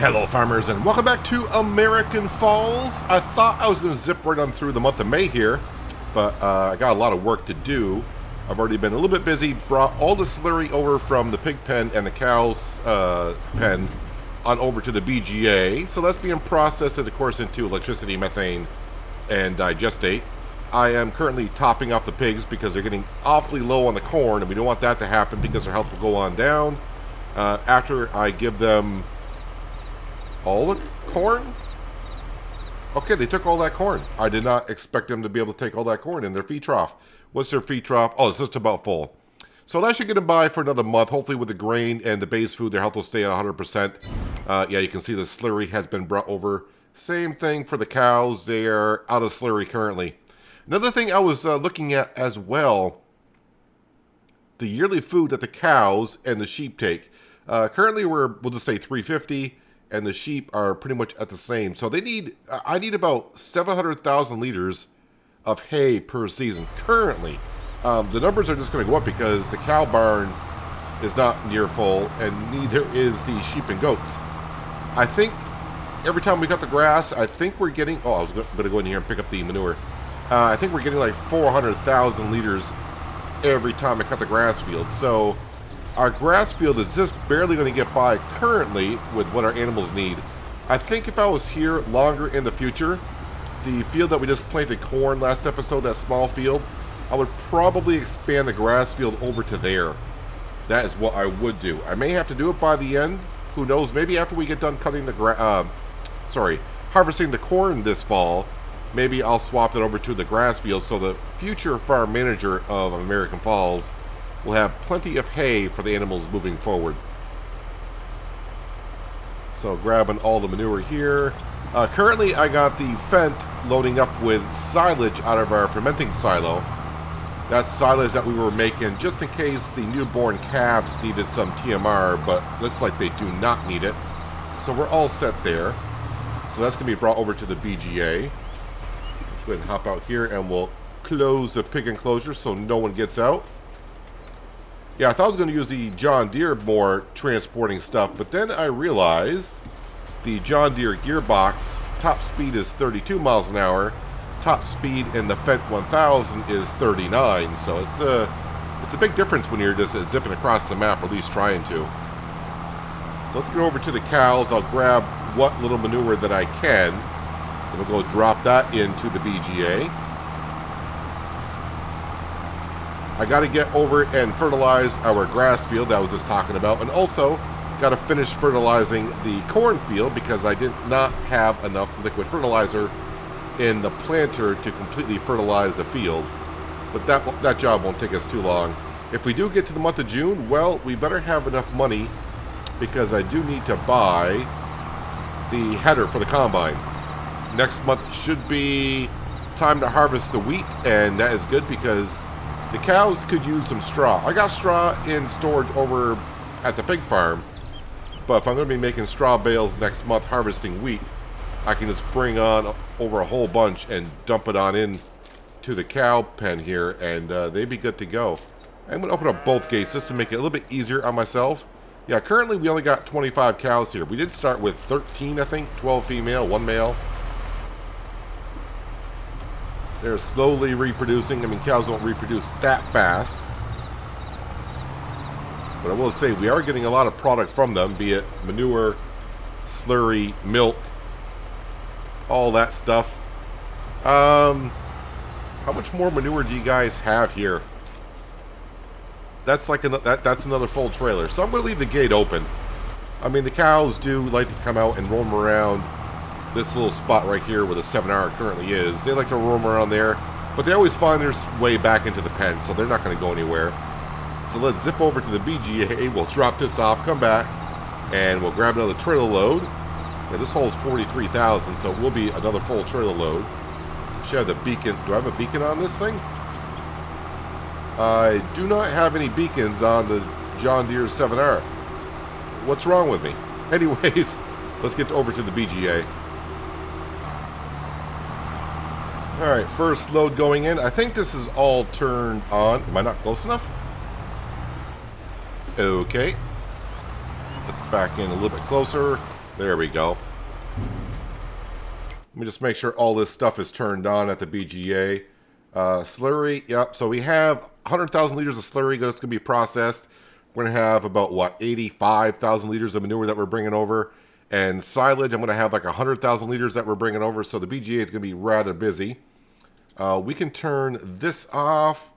Hello farmers and welcome back to American Falls. I thought I was going to zip right on through the month of May here, but I got a lot of work to do. I've already been a little bit busy, brought all the slurry over from the pig pen and the cow's pen on over to the BGA. So that's being processed, of course, into electricity, methane, and digestate. I am currently topping off the pigs because they're getting awfully low on the corn, and we don't want that to happen because their health will go on down. After I give them all the corn? Okay, they took all that corn. I did not expect them to be able to take all that corn in their feed trough. What's their feed trough? Oh, it's just about full. So that should get them by for another month. Hopefully with the grain and the base food, their health will stay at 100%. Yeah, you can see the slurry has been brought over. Same thing for the cows. They are out of slurry currently. Another thing I was looking at as well, the yearly food that the cows and the sheep take. Currently we'll just say 350. And the sheep are pretty much at the same. So I need about 700,000 liters of hay per season currently. The numbers are just going to go up because the cow barn is not near full, and neither is the sheep and goats. I think every time we cut the grass, I think we're getting, I was going to go in here and pick up the manure. I think we're getting like 400,000 liters every time I cut the grass field. So our grass field is just barely going to get by currently with what our animals need. I think if I was here longer in the future, the field that we just planted corn last episode, that small field, I would probably expand the grass field over to there. That is what I would do. I may have to do it by the end. Who knows? Maybe after we get done cutting the harvesting the corn this fall, maybe I'll swap it over to the grass field so the future farm manager of American Falls will have plenty of hay for the animals moving forward. So grabbing all the manure here. Currently I got the Fent loading up with silage out of our fermenting silo. That's silage that we were making just in case the newborn calves needed some TMR, but looks like they do not need it. So we're all set there. So that's going to be brought over to the BGA. Let's go ahead and hop out here and we'll close the pig enclosure so no one gets out. Yeah, I thought I was going to use the John Deere more transporting stuff, but then I realized the John Deere gearbox top speed is 32 miles an hour. Top speed in the Fendt 1000 is 39, so it's a big difference when you're just zipping across the map, or at least trying to. So let's get over to the cows. I'll grab what little manure that I can, and we'll go drop that into the BGA. I got to get over and fertilize our grass field that I was just talking about, and also got to finish fertilizing the cornfield because I did not have enough liquid fertilizer in the planter to completely fertilize the field. But that job won't take us too long. If we do get to the month of June, well, we better have enough money because I do need to buy the header for the combine. Next month should be time to harvest the wheat, and that is good because the cows could use some straw. I got straw in storage over at the pig farm, but if I'm going to be making straw bales next month harvesting wheat, I can just bring on over a whole bunch and dump it on in to the cow pen here, and they'd be good to go. I'm going to open up both gates just to make it a little bit easier on myself. Yeah, currently we only got 25 cows here. We did start with 13, I think, 12 female, 1 male. They're slowly reproducing. I mean, cows don't reproduce that fast. But I will say, we are getting a lot of product from them, be it manure, slurry, milk, all that stuff. How much more manure do you guys have here? That's like that's another full trailer. So I'm going to leave the gate open. I mean, the cows do like to come out and roam around this little spot right here where the 7R currently is. They like to roam around there, but they always find their way back into the pen, so they're not going to go anywhere. So let's zip over to the BGA. We'll drop this off, come back, and we'll grab another trailer load. Yeah, this holds 43,000, so it will be another full trailer load. Should have the beacon. Do I have a beacon on this thing? I do not have any beacons on the John Deere 7R. What's wrong with me? Anyways, let's get over to the BGA. Alright, first load going in. I think this is all turned on. Am I not close enough? Okay. Let's back in a little bit closer. There we go. Let me just make sure all this stuff is turned on at the BGA. Slurry, yep. So we have 100,000 liters of slurry that's going to be processed. We're going to have about, what, 85,000 liters of manure that we're bringing over. And silage, I'm going to have like 100,000 liters that we're bringing over. So the BGA is going to be rather busy. We can turn this off.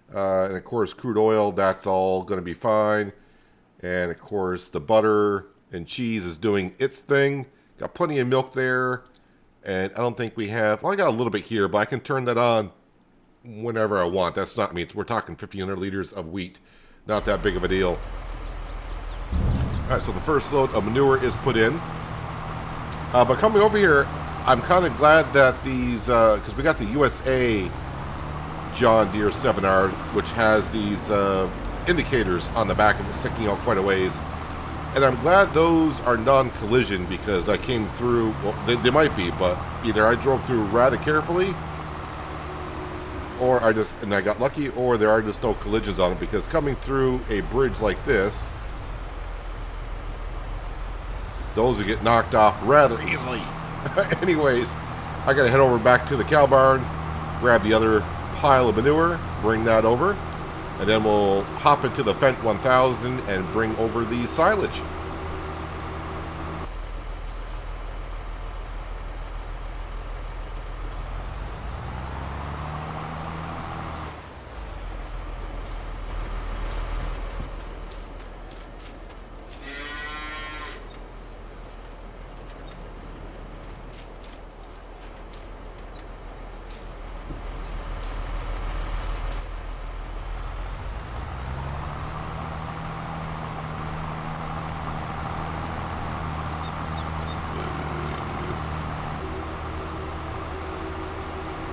And of course, crude oil, that's all going to be fine. And of course, the butter and cheese is doing its thing. Got plenty of milk there. And I don't think we have... Well, I got a little bit here, but I can turn that on whenever I want. That's not me. We're talking 1,500 liters of wheat. Not that big of a deal. All right, so the first load of manure is put in. But coming over here, I'm kind of glad that these... Because we got the USA John Deere 7R, which has these indicators on the back of it sticking out quite a ways. And I'm glad those are non-collision because I came through, well, they might be, but either I drove through rather carefully or I got lucky, or there are just no collisions on it because coming through a bridge like this, those would get knocked off rather easily. Anyways, I gotta head over back to the cow barn, grab the other pile of manure, bring that over. And then we'll hop into the Fendt 1000 and bring over the silage.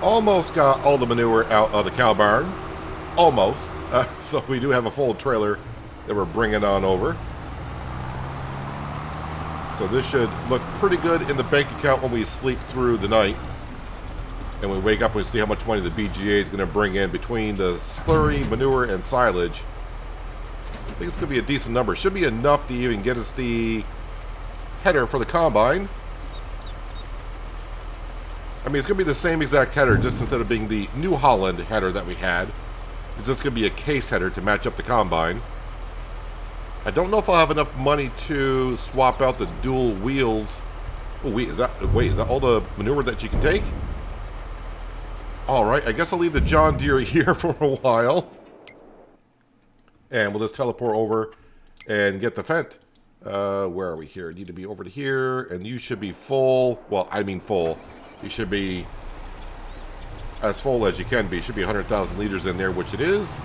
Almost got all the manure out of the cow barn. Almost. So we do have a full trailer that we're bringing on over. So this should look pretty good in the bank account when we sleep through the night. And we wake up and we see how much money the BGA is going to bring in between the slurry, manure, and silage. I think it's going to be a decent number. Should be enough to even get us the header for the combine. I mean, it's going to be the same exact header, just instead of being the New Holland header that we had. It's just going to be a case header to match up the combine. I don't know if I'll have enough money to swap out the dual wheels. Oh, wait, is that all the manure that you can take? All right, I guess I'll leave the John Deere here for a while. And we'll just teleport over and get the Fendt. Where are we here? Need to be over to here, and you should be full. Well, I mean full. You should be as full as you can be. Should be 100,000 liters in there, which it is.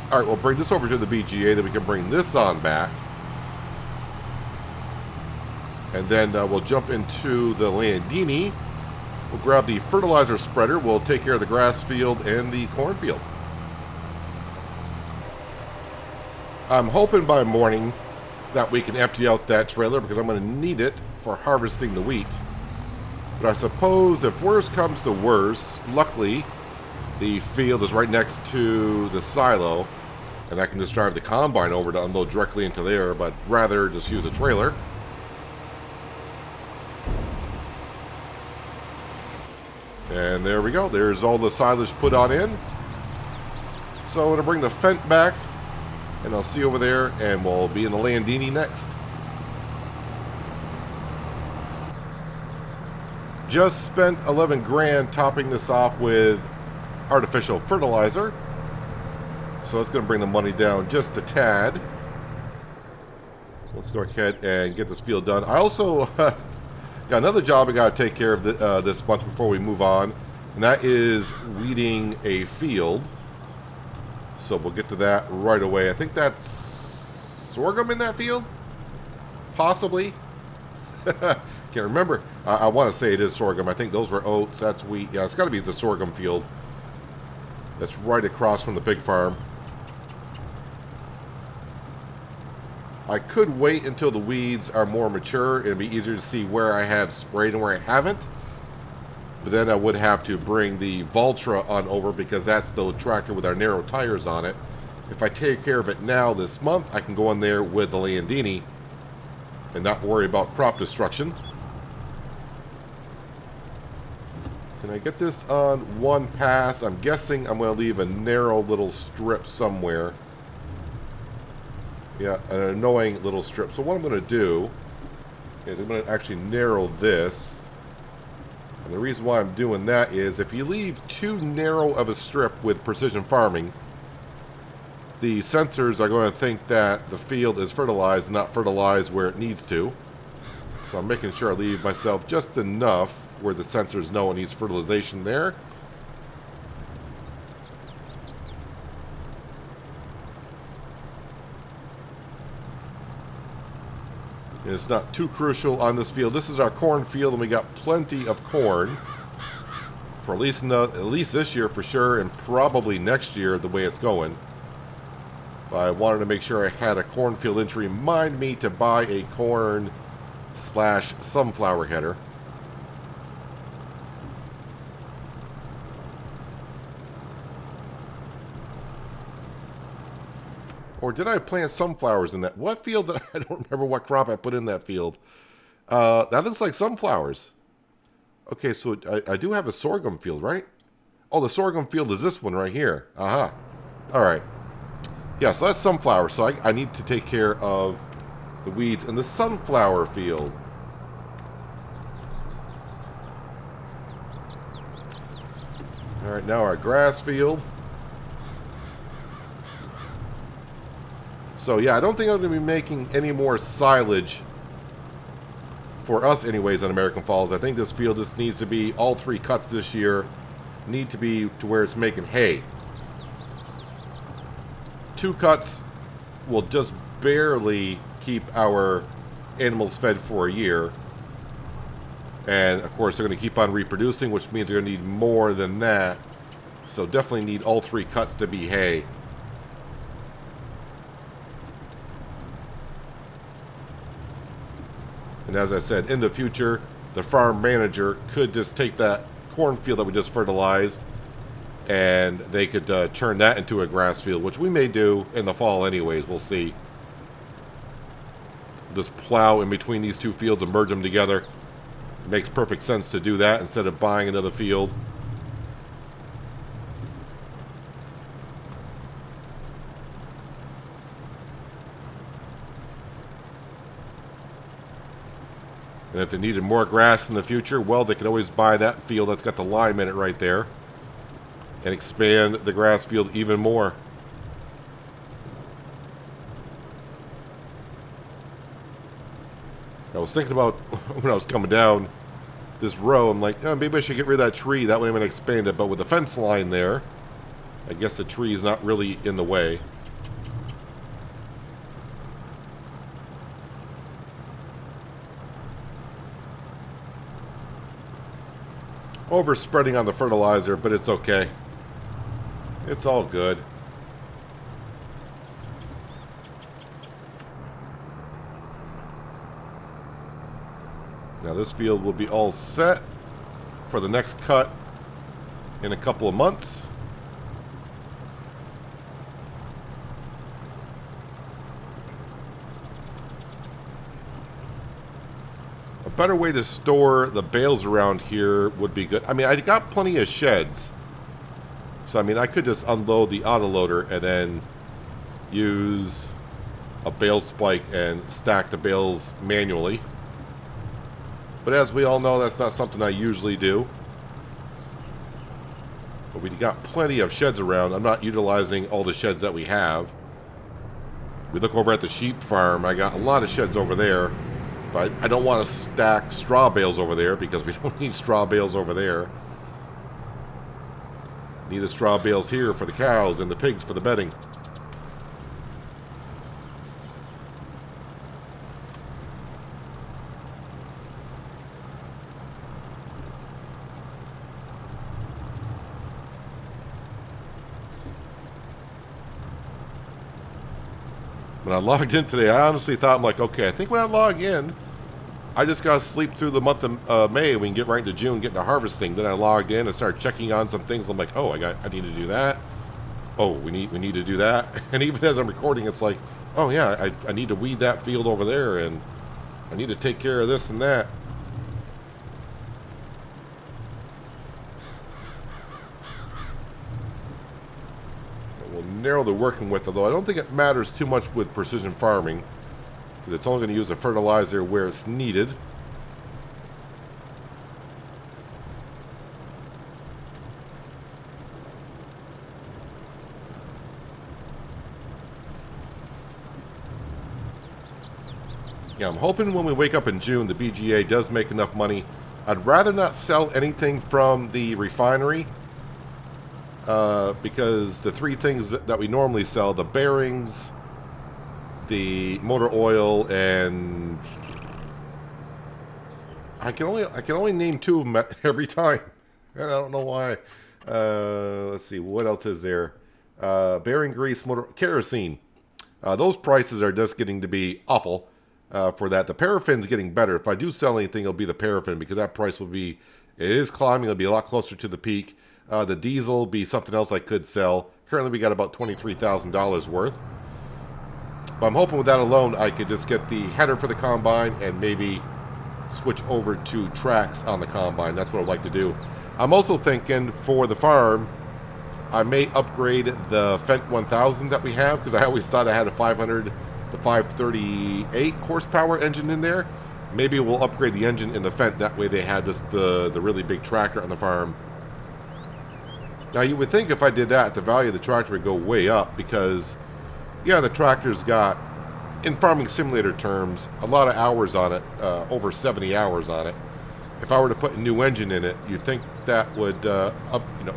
All right, we'll bring this over to the BGA, then we can bring this on back. And then we'll jump into the Landini. We'll grab the fertilizer spreader. We'll take care of the grass field and the cornfield. I'm hoping by morning that we can empty out that trailer because I'm going to need it for harvesting the wheat. But I suppose if worse comes to worse, luckily the field is right next to the silo, and I can just drive the combine over to unload directly into there, but rather just use a trailer. And there we go. There's all the silage put on in. So I'm going to bring the Fendt back, and I'll see you over there, and we'll be in the Landini next. Just spent 11 grand topping this off with artificial fertilizer. So that's going to bring the money down just a tad. Let's go ahead and get this field done. I also got another job I got to take care of this month before we move on. And that is weeding a field. So we'll get to that right away. I think that's sorghum in that field? Possibly. Can't remember. I want to say it is sorghum. I think those were oats. That's wheat. Yeah, it's got to be the sorghum field. That's right across from the pig farm. I could wait until the weeds are more mature. It'd be easier to see where I have sprayed and where I haven't. But then I would have to bring the Valtra on over because that's the tractor with our narrow tires on it. If I take care of it now this month, I can go in there with the Landini and not worry about crop destruction. Can I get this on one pass? I'm guessing I'm going to leave a narrow little strip somewhere. Yeah, an annoying little strip. So what I'm going to do is I'm going to actually narrow this. And the reason why I'm doing that is if you leave too narrow of a strip with precision farming, the sensors are going to think that the field is fertilized and not fertilized where it needs to. So I'm making sure I leave myself just enough where the sensors know it needs fertilization there. And it's not too crucial on this field. This is our corn field, and we got plenty of corn for at least this year for sure, and probably next year the way it's going. But I wanted to make sure I had a cornfield in to remind me to buy a corn/sunflower header. Or did I plant sunflowers in that? What field did I don't remember what crop I put in that field. That looks like sunflowers. Okay, so I do have a sorghum field, right? Oh, the sorghum field is this one right here. Aha. All right. Yeah, so that's sunflower. So I need to take care of the weeds in the sunflower field. All right, now our grass field. So yeah, I don't think I'm going to be making any more silage for us anyways on American Falls. I think this field just needs to be, all 3 cuts this year need to be to where it's making hay. 2 cuts will just barely keep our animals fed for a year. And of course they're going to keep on reproducing, which means they're going to need more than that. So definitely need all 3 cuts to be hay. And as I said, in the future, the farm manager could just take that cornfield that we just fertilized and they could turn that into a grass field, which we may do in the fall anyways. We'll see. Just plow in between these 2 fields and merge them together. It makes perfect sense to do that instead of buying another field. And if they needed more grass in the future, well, they could always buy that field that's got the lime in it right there and expand the grass field even more. I was thinking about when I was coming down this row, I'm like, oh, maybe I should get rid of that tree. That way I'm going to expand it. But with the fence line there, I guess the tree is not really in the way. Overspreading on the fertilizer, but it's okay. It's all good. Now this field will be all set for the next cut in a couple of months. A better way to store the bales around here would be good. I mean, I got plenty of sheds. So, I mean, I could just unload the autoloader and then use a bale spike and stack the bales manually. But as we all know, that's not something I usually do. But we got plenty of sheds around. I'm not utilizing all the sheds that we have. We look over at the sheep farm. I got a lot of sheds over there. But I don't want to stack straw bales over there because we don't need straw bales over there. Need the straw bales here for the cows and the pigs for the bedding. When I logged in today, I honestly thought, I'm like, okay, I think when I log in, I just got to sleep through the month of May. We can get right into June, get into harvesting. Then I logged in and started checking on some things. I'm like, oh, I need to do that. Oh, we need to do that. And even as I'm recording, it's like, oh yeah, I need to weed that field over there. And I need to take care of this and that. We'll narrow the working width, although I don't think it matters too much with precision farming, because it's only going to use the fertilizer where it's needed. Yeah, I'm hoping when we wake up in June, the BGA does make enough money. I'd rather not sell anything from the refinery, because the three things that we normally sell, the bearings, the motor oil, and I can only name two of them every time. I don't know why. Let's see, what else is there? Bearing grease, motor kerosene. Those prices are just getting to be awful. For that, the paraffin's getting better. If I do sell anything, it'll be the paraffin, because that price will be, it is climbing. It'll be a lot closer to the peak. The diesel will be something else I could sell. Currently, we got about $23,000 worth. But I'm hoping with that alone, I could just get the header for the combine and maybe switch over to tracks on the combine. That's what I'd like to do. I'm also thinking for the farm, I may upgrade the Fendt 1000 that we have, because I always thought I had a 500 to 538 horsepower engine in there. Maybe we'll upgrade the engine in the Fendt. That way they have just the really big tractor on the farm. Now you would think if I did that, the value of the tractor would go way up, because yeah, the tractor's got, in farming simulator terms, a lot of hours on it, over 70 hours on it. If I were to put a new engine in it, you'd think that would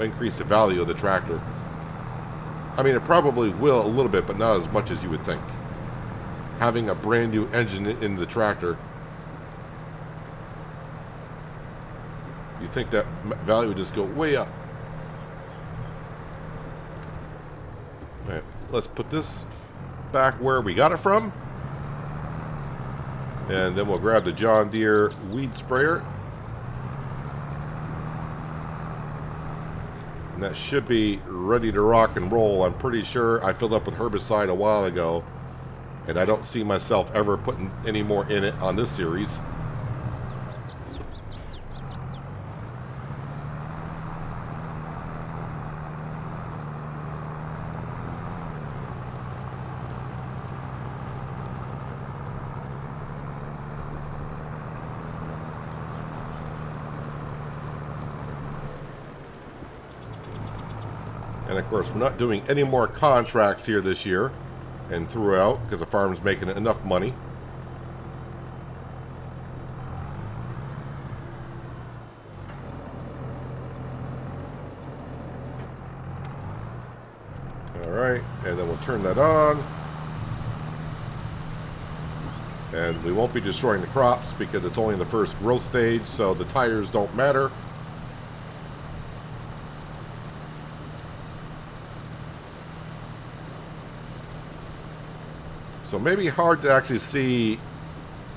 increase the value of the tractor. I mean, it probably will a little bit, but not as much as you would think. Having a brand new engine in the tractor, you think that value would just go way up. All right, let's put this back where we got it from, and then we'll grab the John Deere weed sprayer, and that should be ready to rock and roll. I'm pretty sure I filled up with herbicide a while ago, and I don't see myself ever putting any more in it on this series. And of course, we're not doing any more contracts here this year and throughout, because the farm's making enough money. Alright, and then we'll turn that on. And we won't be destroying the crops because it's only in the first growth stage, so the tires don't matter. So maybe hard to actually see,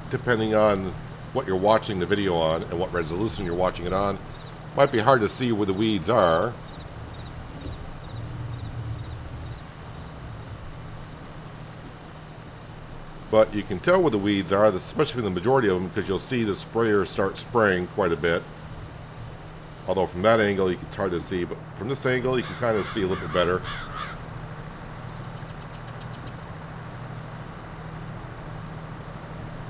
depending on what you're watching the video on and what resolution you're watching it on. Might be hard to see where the weeds are. But you can tell where the weeds are, especially the majority of them, because you'll see the sprayer start spraying quite a bit. Although from that angle, it's hard to see, but from this angle, you can kind of see a little bit better.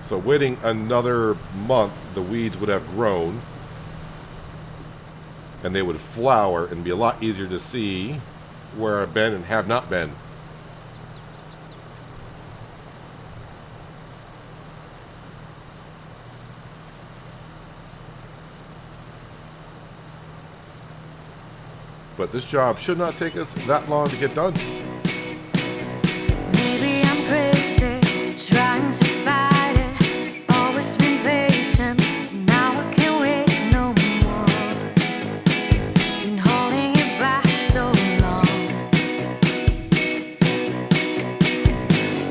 So waiting another month, the weeds would have grown, and they would flower and be a lot easier to see where I've been and have not been. But this job should not take us that long to get done. Maybe I'm crazy, trying to fight it. Always been patient, now I can't wait no more. Been holding it back so long.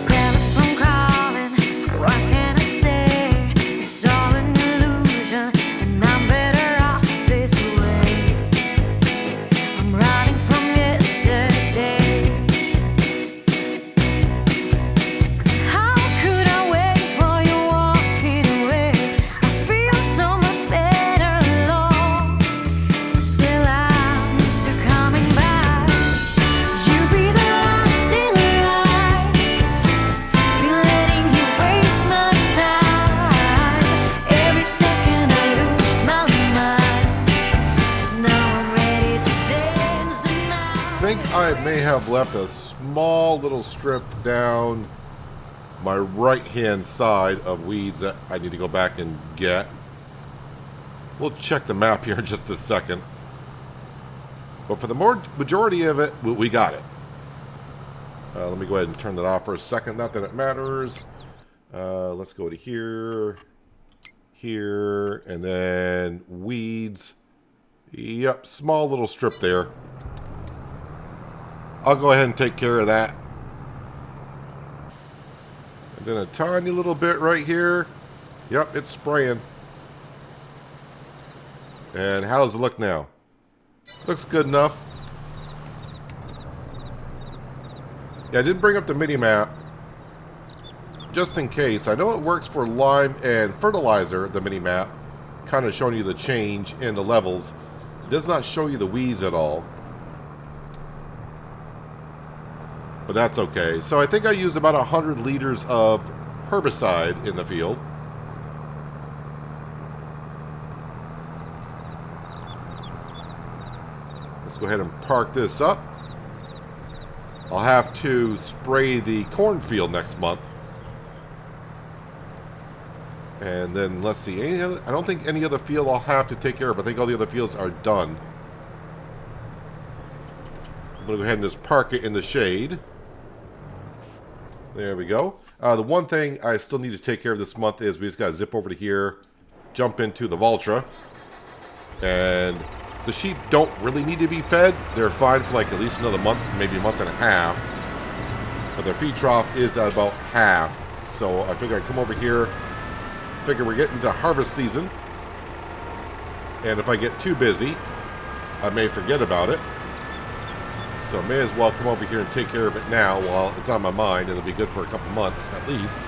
Telephone calling, what can I say? It's all an illusion, and I'm better off this way. I'm running from yesterday. I may have left a small little strip down my right-hand side of weeds that I need to go back and get. We'll check the map here in just a second. But for the majority of it, we got it. Let me go ahead and turn that off for a second. Not that it matters. Let's go to here, here, and then weeds. Yep, small little strip there. I'll go ahead and take care of that. And then a tiny little bit right here. Yep, it's spraying. And how does it look now? Looks good enough. Yeah, I did bring up the mini-map just in case. I know it works for lime and fertilizer, the mini-map, kind of showing you the change in the levels. It does not show you the weeds at all. But that's okay. So I think I used about 100 liters of herbicide in the field. Let's go ahead and park this up. I'll have to spray the cornfield next month. And then let's see. I don't think any other field I'll have to take care of. I think all the other fields are done. I'm going to go ahead and just park it in the shade. There we go. The one thing I still need to take care of this month is we just got to zip over to here, jump into the Valtra, and the sheep don't really need to be fed. They're fine for like at least another month, maybe a month and a half. But their feed trough is at about half. So I figure I'd come over here, figure we're getting to harvest season. And if I get too busy, I may forget about it. So I may as well come over here and take care of it now while it's on my mind. It'll be good for a couple months at least.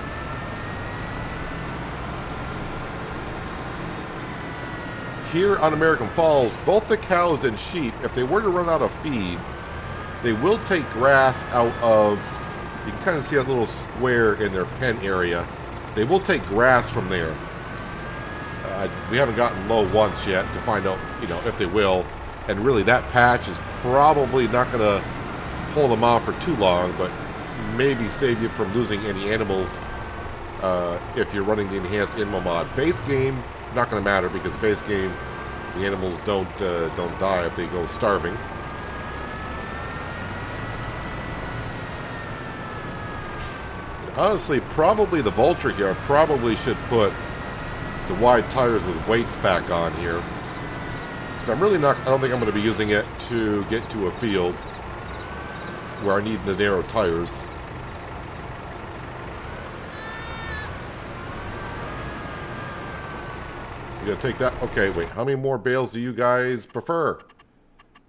Here on American Falls, both the cows and sheep, if they were to run out of feed, they will take grass out of, you can kind of see that little square in their pen area. They will take grass from there. We haven't gotten low once yet to find out, if they will. And really that patch is probably not going to hold them off for too long, but maybe save you from losing any animals if you're running the enhanced animal mod. Base game, not going to matter because base game, the animals don't die if they go starving. And honestly, probably the Vulture here, I probably should put the wide tires with weights back on here. Because I'm really not, I don't think I'm going to be using it to get to a field where I need the narrow tires. You gonna take that? Okay, wait. How many more bales do you guys prefer?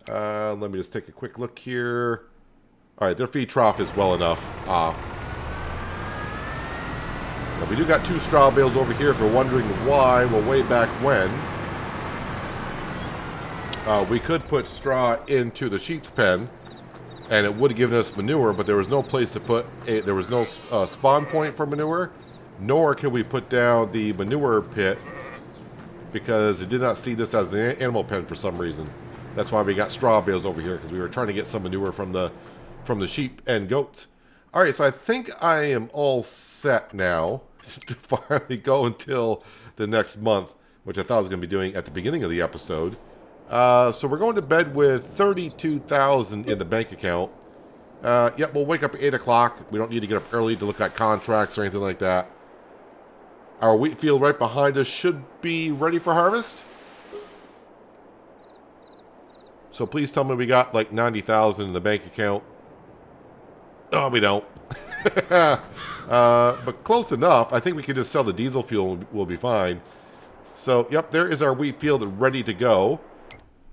Let me just take a quick look here. All right, their feed trough is well enough off. Now, we do got 2 straw bales over here. If you're wondering why, well, way back when, we could put straw into the sheep's pen, and it would have given us manure, but there was no place to put it. There was no spawn point for manure, nor could we put down the manure pit because it did not see this as the animal pen for some reason. That's why we got straw bales over here, because we were trying to get some manure from the sheep and goats. All right, so I think I am all set now to finally go until the next month, which I thought I was going to be doing at the beginning of the episode. So we're going to bed with $32,000 in the bank account. Yep, we'll wake up at 8 o'clock. We don't need to get up early to look at contracts or anything like that. Our wheat field right behind us should be ready for harvest. So please tell me we got like 90,000 in the bank account. No, we don't. But close enough. I think we can just sell the diesel fuel and we'll be fine. So, yep, there is our wheat field ready to go.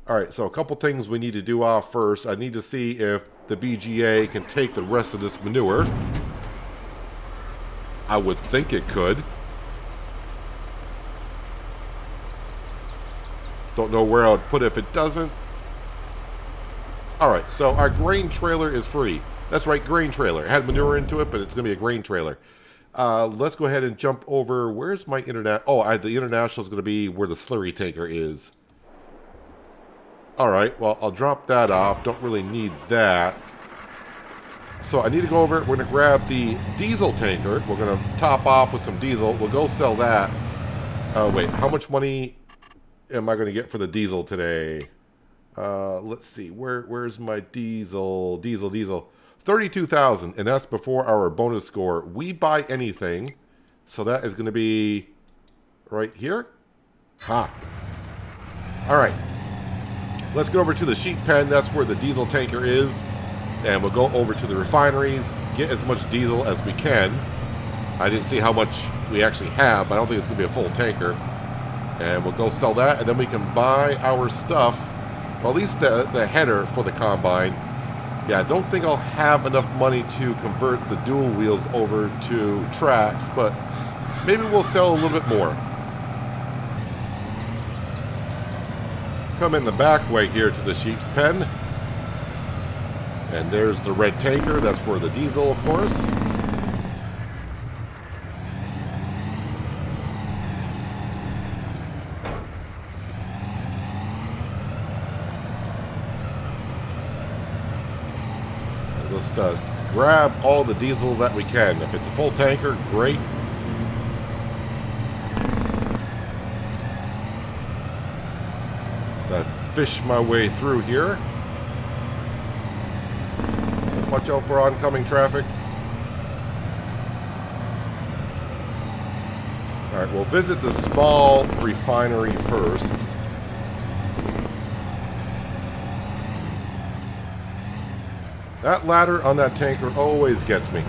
All right, so a couple things we need to do off first. I need to see if the BGA can take the rest of this manure. I would think it could. Don't know where I would put it if it doesn't. All right, so our grain trailer is free. That's right, grain trailer. It had manure into it, but it's going to be a grain trailer. Let's go ahead and jump over. Where's my internet? Oh, the international is going to be where the slurry tanker is. Alright, well, I'll drop that off. Don't really need that. So I need to go over. We're going to grab the diesel tanker. We're going to top off with some diesel. We'll go sell that. Wait, how much money am I going to get for the diesel today? Let's see. Where's my diesel? Diesel. 32,000, and that's before our bonus score. We buy anything. So that is going to be right here. Ha. All right. Let's go over to the sheep pen. That's where the diesel tanker is. And we'll go over to the refineries, get as much diesel as we can. I didn't see how much we actually have, but I don't think it's going to be a full tanker. And we'll go sell that, and then we can buy our stuff. Well, at least the header for the combine. Yeah, I don't think I'll have enough money to convert the dual wheels over to tracks, but maybe we'll sell a little bit more. Come in the back way here to the sheep's pen. And there's the red tanker. That's for the diesel, of course. Just grab all the diesel that we can. If it's a full tanker, great. So I fish my way through here. Watch out for oncoming traffic. Alright, we'll visit the small refinery first. That ladder on that tanker always gets me.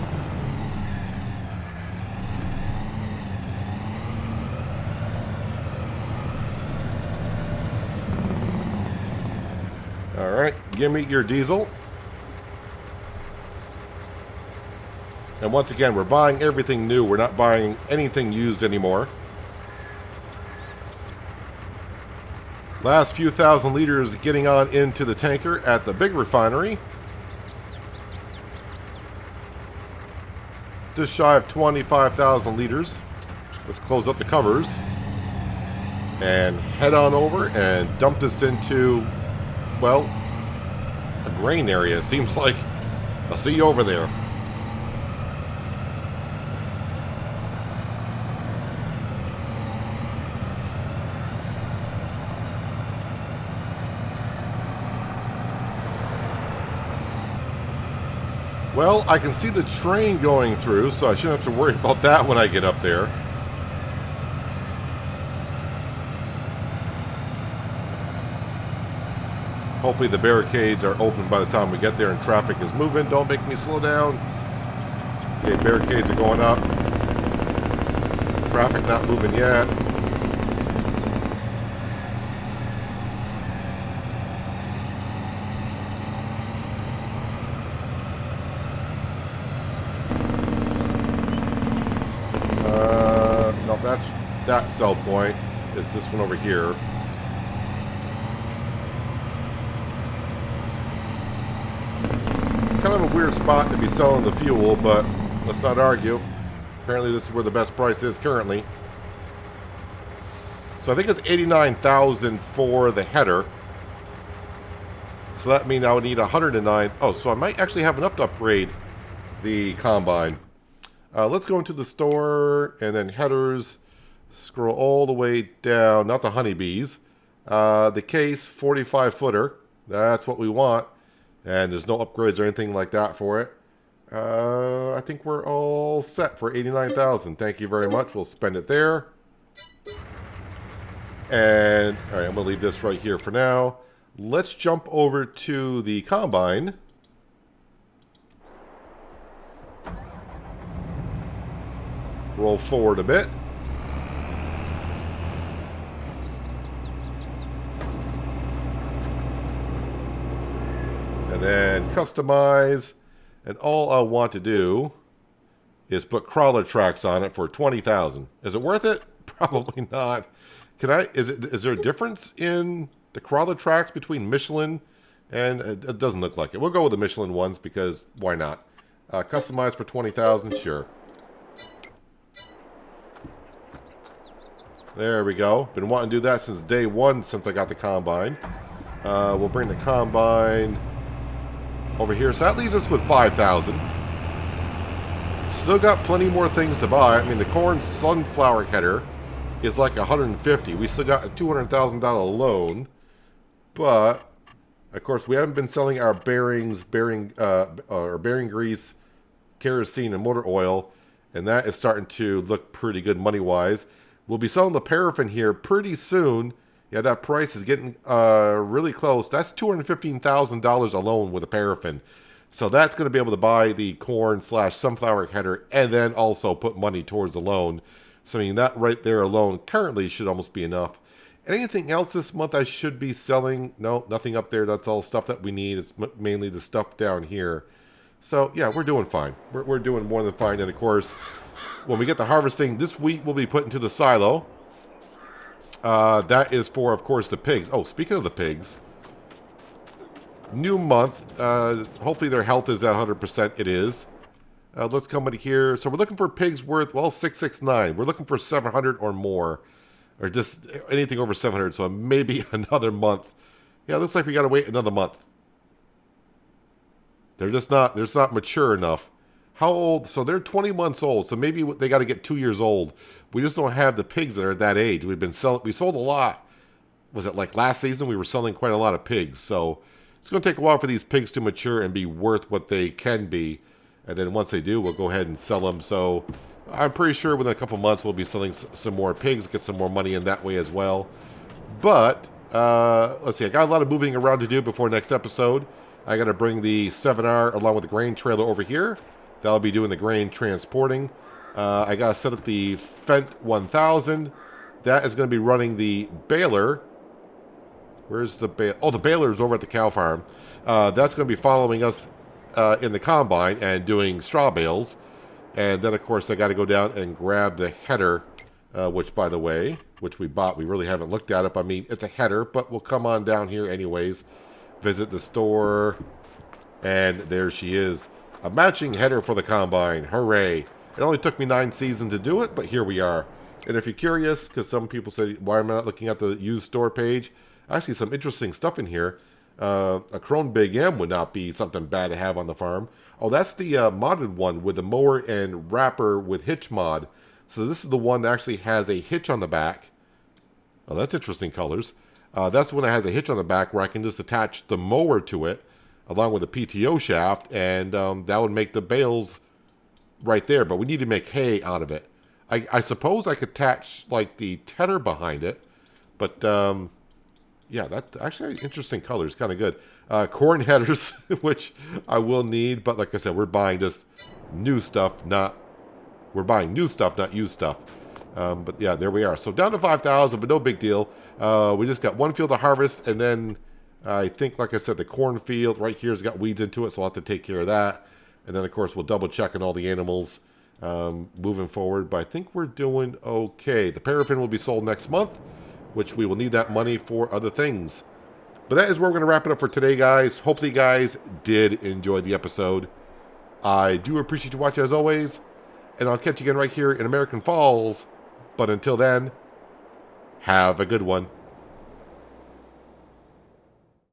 Alright, give me your diesel. And once again, we're buying everything new. We're not buying anything used anymore. Last few thousand liters getting on into the tanker at the big refinery. Just shy of 25,000 liters. Let's close up the covers. And head on over and dump this into, well, a grain area. It seems like. I'll see you over there. Well, I can see the train going through, so I shouldn't have to worry about that when I get up there. Hopefully the barricades are open by the time we get there and traffic is moving. Don't make me slow down. Okay, barricades are going up. Traffic not moving yet. No, that's that sell point. It's this one over here. Kind of a weird spot to be selling the fuel, but let's not argue. Apparently this is where the best price is currently. So I think it's 89,000 for the header. So that means I would need 109. Oh, so I might actually have enough to upgrade the combine. Let's go into the store and then headers. Scroll all the way down. Not the honeybees. The case, 45 footer. That's what we want. And there's no upgrades or anything like that for it. I think we're all set for 89,000. Thank you very much. We'll spend it there. And all right, I'm gonna leave this right here for now. Let's jump over to the combine. Roll forward a bit. And then customize. And all I want to do is put crawler tracks on it for 20,000. Is it worth it? Probably not. Can I? Is there a difference in the crawler tracks between Michelin and it doesn't look like it? We'll go with the Michelin ones because why not? Customize for 20,000, sure. There we go. Been wanting to do that since day one since I got the combine. We'll bring the combine over here. So that leaves us with 5,000. Still got plenty more things to buy. I mean, the corn sunflower header is like 150. We still got a $200,000 loan, but of course we haven't been selling our bearings, bearing grease, kerosene, and motor oil, and that is starting to look pretty good money-wise. We'll be selling the paraffin here pretty soon. Yeah, that price is getting really close. That's $215,000 alone with the paraffin. So that's going to be able to buy the corn/sunflower header and then also put money towards the loan. So I mean, that right there alone currently should almost be enough. Anything else this month I should be selling? No, nothing up there. That's all stuff that we need. It's mainly the stuff down here. So yeah, we're doing fine. We're doing more than fine. And of course, when we get the harvesting this week, we'll be put into the silo. That is for, of course, the pigs. Oh, speaking of the pigs, new month. Hopefully their health is at 100%. It is. Let's come in here. So we're looking for pigs worth, well, 669. We're looking for 700 or more, or just anything over 700. So maybe another month. Yeah, it looks like we got to wait another month. They're just not mature enough. How old? So they're 20 months old. So maybe they got to get 2 years old. We just don't have the pigs that are that age. We sold a lot. Was it like last season? We were selling quite a lot of pigs. So it's going to take a while for these pigs to mature and be worth what they can be. And then once they do, we'll go ahead and sell them. So I'm pretty sure within a couple months we'll be selling some more pigs, get some more money in that way as well. But let's see. I got a lot of moving around to do before next episode. I got to bring the 7R along with the grain trailer over here. That'll be doing the grain transporting. I got to set up the Fendt 1000. That is going to be running the baler. Where's the baler? Oh, the baler is over at the cow farm. That's going to be following us in the combine and doing straw bales. And then, of course, I got to go down and grab the header, which, by the way, which we bought. We really haven't looked at it. I mean, it's a header, but we'll come on down here anyways. Visit the store. And there she is. A matching header for the combine. Hooray. It only took me 9 seasons to do it, but here we are. And if you're curious, because some people say, why am I not looking at the used store page? Actually, some interesting stuff in here. A Krone Big M would not be something bad to have on the farm. Oh, that's the modded one with the mower and wrapper with hitch mod. So this is the one that actually has a hitch on the back. Oh, that's interesting colors. That's the one that has a hitch on the back where I can just attach the mower to it along with the PTO shaft, and that would make the bales right there. But we need to make hay out of it. I suppose I could attach like the tedder behind it, but yeah, that's actually interesting colors, kind of good. Corn headers, which I will need, but like I said, we're buying just new stuff, not used stuff. But yeah, there we are. So down to 5,000, but no big deal. We just got one field to harvest, and then I think, like I said, the cornfield right here has got weeds into it, so I'll have to take care of that. And then, of course, we'll double check on all the animals moving forward. But I think we're doing okay. The paraffin will be sold next month, which we will need that money for other things. But that is where we're going to wrap it up for today, guys. Hopefully, you guys did enjoy the episode. I do appreciate you watching, as always. And I'll catch you again right here in American Falls. But until then, have a good one.